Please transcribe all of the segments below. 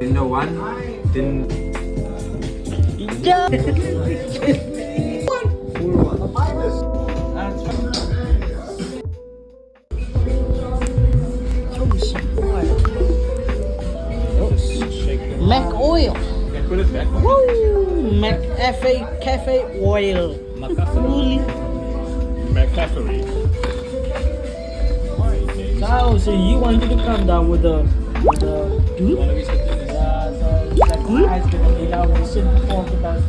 Tinder 1, then Yeah. full 1. Mac oil. And put it back. Woo! Mac cafe oil. McCaffrey. McCaffrey. So you wanted to come down with the dude? Wanna be something? Yeah, so like my eyes gonna be out with shit before about.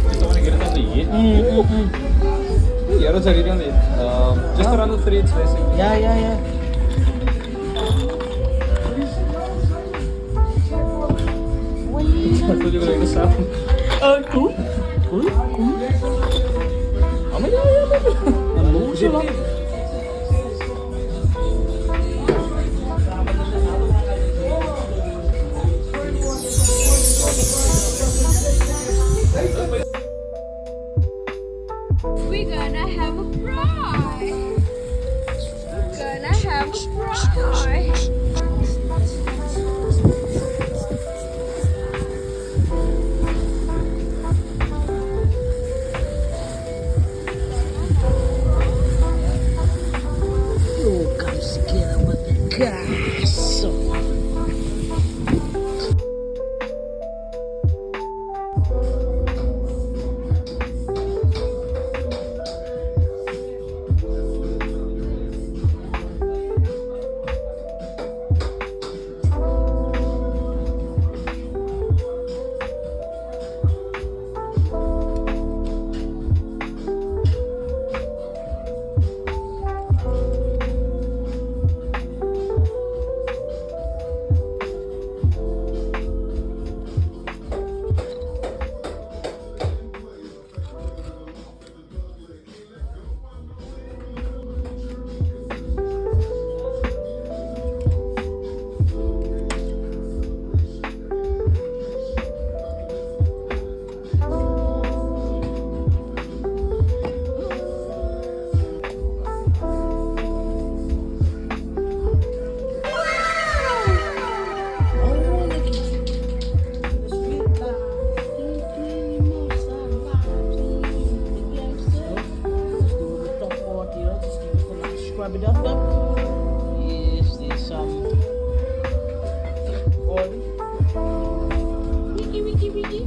Just want to get it on the eat. Yeah, sorry, on the just around the fridge, basically. Yeah. I told you like the sound. Cool. How many are you? We're gonna have a bride. Gonna have a bride. Oh, come together with the gas. Scrub it up. Yes, there's some oil. Wiki.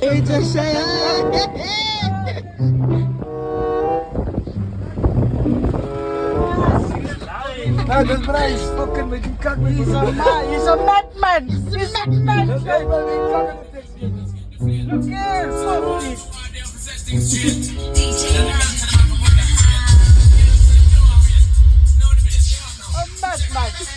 Hey, just say Nou, dat prijs fucking met die kak met die zang. he's a madman. He's a madman. Kijk maar die kak in de tekst. Look here, softly. A madman.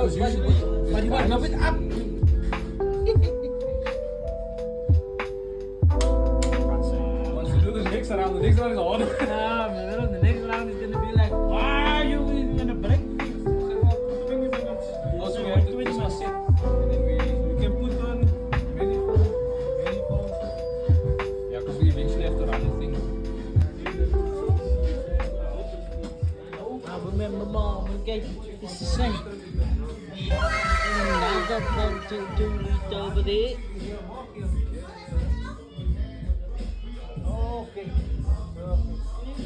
But you want to it up. Once you do the next round is on. Nah, man, the next round is gonna be like, why are you gonna break? Also, we have to discuss it. And then we can put on many phones. Yeah, because we eventually have to run the thing. I remember mom, okay, it's the same. And I got one to do it over there. Okay.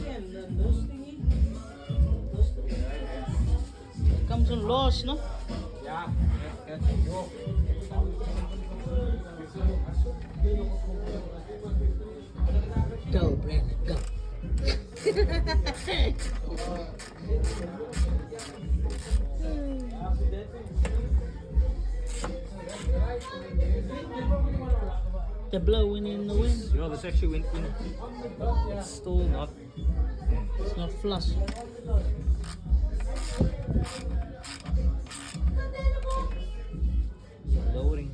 And then this thingy. It comes on loss, no? Yeah, Go, Brandon, go. They're blowing in the wind. You know, this actually went in. It's still not. It's not flush. Lowering.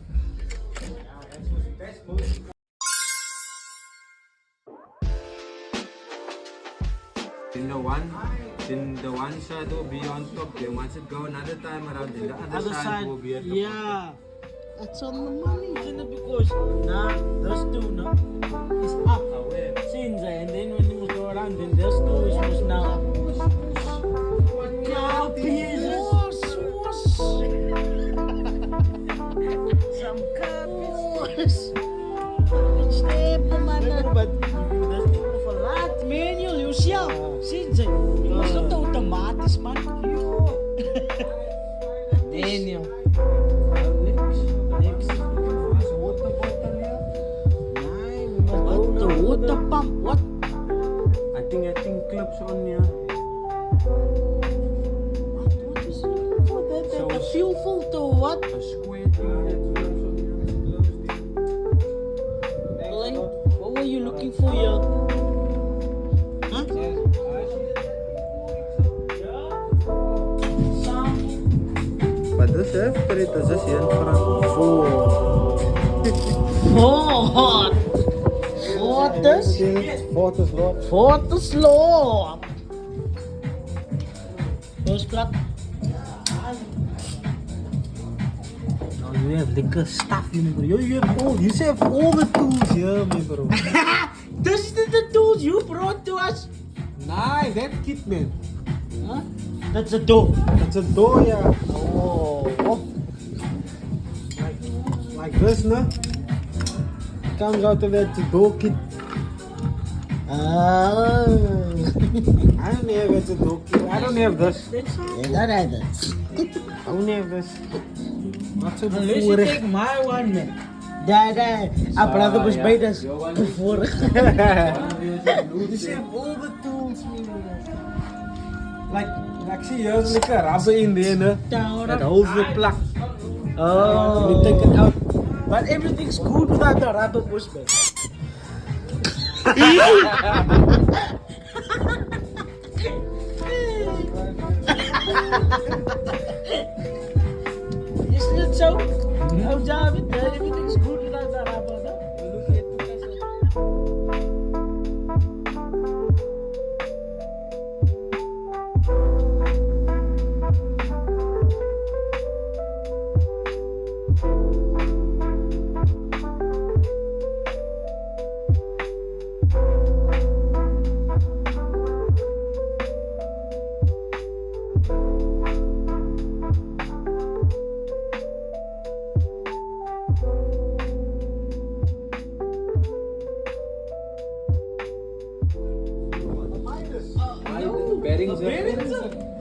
Then the one side will be on top. Then once it go another time around, then the other, Other side, side, will be at the yeah. That's on the money, isn't it? Because now those two, no, is up. Since and then when you must go around, then those two is must now up. Yeah, pieces. Some copies. But those two for lot manual, you see how? Since you must not automatisch, man. Daniel. Next. water bottle here. What? The water pump? What? I think clips on here. What is it for? The fuel filter or what? A square thing that clips on here. Like, what were you looking for here? Huh? But this after it is just here in front. What? What is? Fourth is what? Fourth slow. First plug. Now you have liquor stuff, you bro. You have all the tools here, me bro. This is the tools you brought to us. Nah, that kit, man. Huh? That's a door. It's a door, yeah. Oh. Like this, no? Comes out of that door kit. Ah. I don't have it, a door kit. I don't have this. You don't have this. I don't have this. Not so Unless you before. take my one, man. Daar. Apparaat was bij dus. Before. You have all the tools, man. Like see, here's like a rubber in there, no? That holds the plug. Oh. You take it out. But everything's good without the rubber bush, man. Isn't it so? Oh, David, everything's good without the rubber, no? Bearings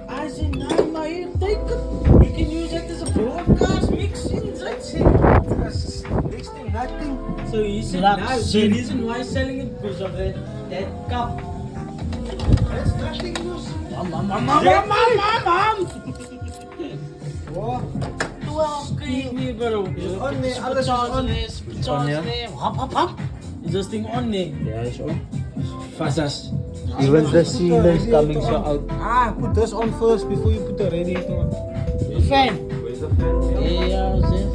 I said, no, my ear, take it. We can use it as a broadcast mixing. That's it. Next thing, nothing. So he said, no, the reason why he's selling it because of that cup. That's nothing, news. Mom. Oh, 12 keer nie, bro. on there, alles is on. Hap. Is this thing on there? Yeah, it's on. Fast. Even the seal is coming so out. Ah, put this on first before you put the radiator on. The fan. When Is a fan? Ja, zeg.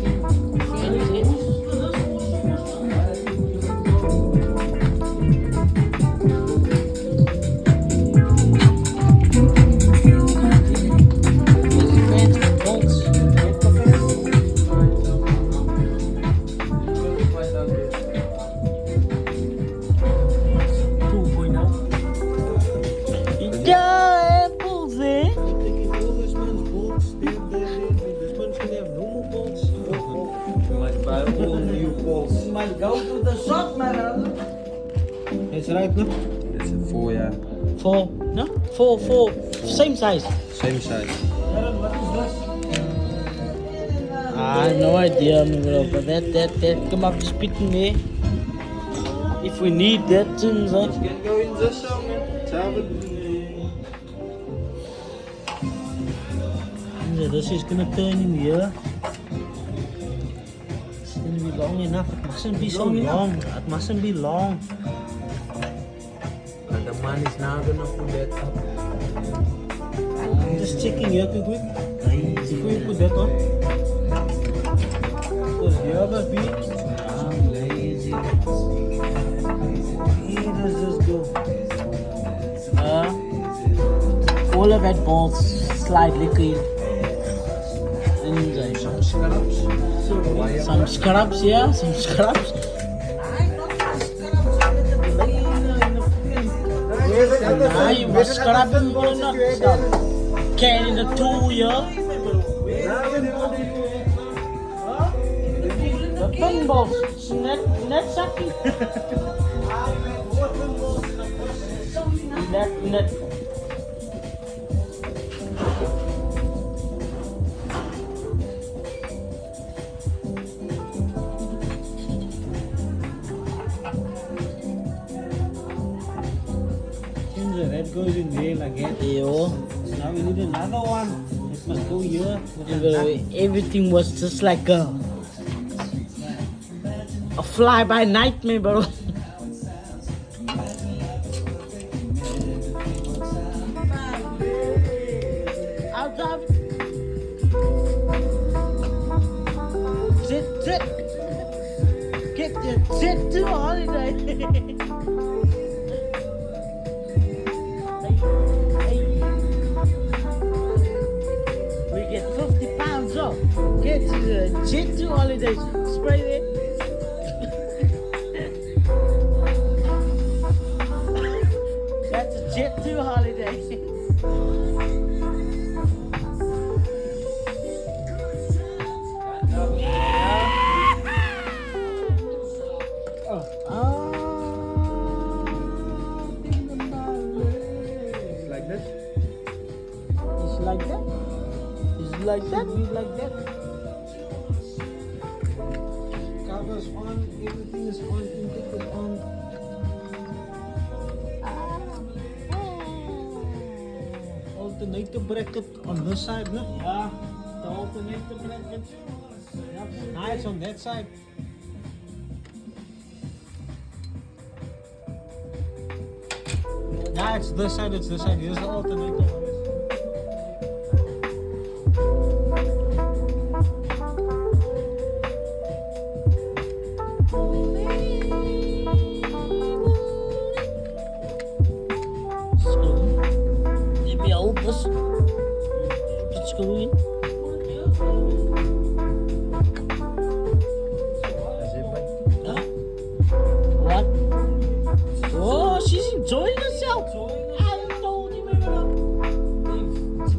Ja, apples, hè? Might buy all new balls. Might go to the shop, man. It's right, no? It's a 4, yeah. Four, no? Four. Same size. Same size. I have no idea, man, bro. But that come up to spitten there. If we need that, things like. Can go in the shop, man. Have it. Yeah, this is gonna turn in here. It's gonna be long enough. It mustn't be so long. It mustn't be long. And the man is now gonna put that up. Just checking here quick. If we put that on. Because here must be. I'm lazy. Here does just go. All of that balls slide liquid. And Some scraps. some scrubs, yeah, some scrubs. Nah, you must scrub them all not. Can in the tool, yeah. The pinballs, net sucking. Net. That goes in there like that. Yo. Now we need another one. It must go here. With a nut. Everything was just like a fly by night, man, bro. Out of sit. Get your sit to holiday. We get 50 pounds off. Get to the jet to holidays. Spray it. That's a jet to holiday. Like this? It's like that. It's like that. Be like that. Covers on, everything is on, intake is on. Alternator bracket on this side, no? Yeah, the alternator bracket. Yep. Now it's on that side. Now it's this side, it's this side. Here's the alternator. Maybe I'll just go in. Huh? What? Oh, she's enjoying herself. I told you, bro.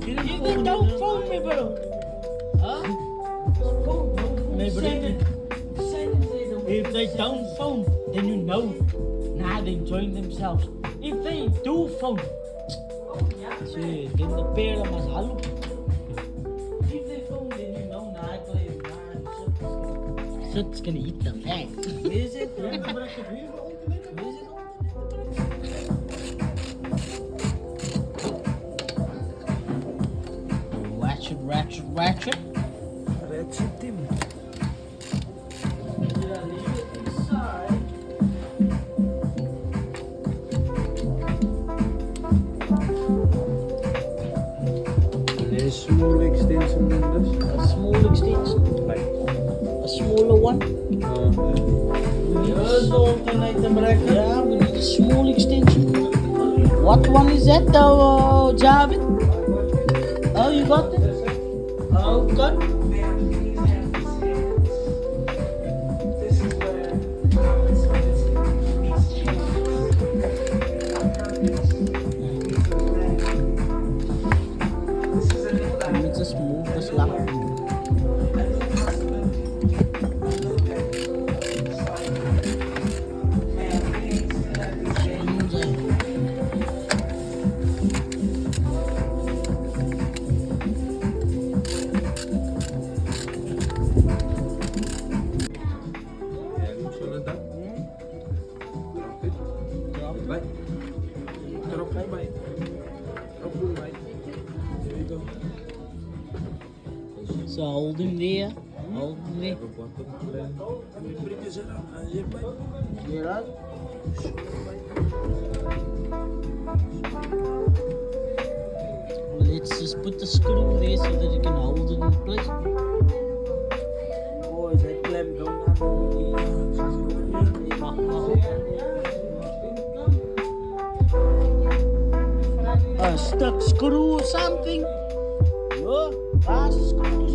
You don't phone me, bro. Huh? If they don't phone, then you know. Nah, they're enjoying themselves. If they do phone, see, then the pair must hallo. If they phone, then you know. Nah, I play. Nah, shit's gonna eat the fat. Is it? Ratchet. Ratchet him. small extension than this. A small extension. Like, A smaller one. Yeah, we need a small extension. What one is that though, Javid? Oh, you got it? Oh, good. Let me just move this lamp. ja, nu zullen dat. Drop it. Bij. Drop it bij. Drop it bij. There you go. So hold him there. Hold him there. Have a bottom plan. Bring this around. Hierbij. Get up. Let's just put the screw there so that you can hold it in place. Oh, is that clamp down? A stuck screw or something? No, last screw.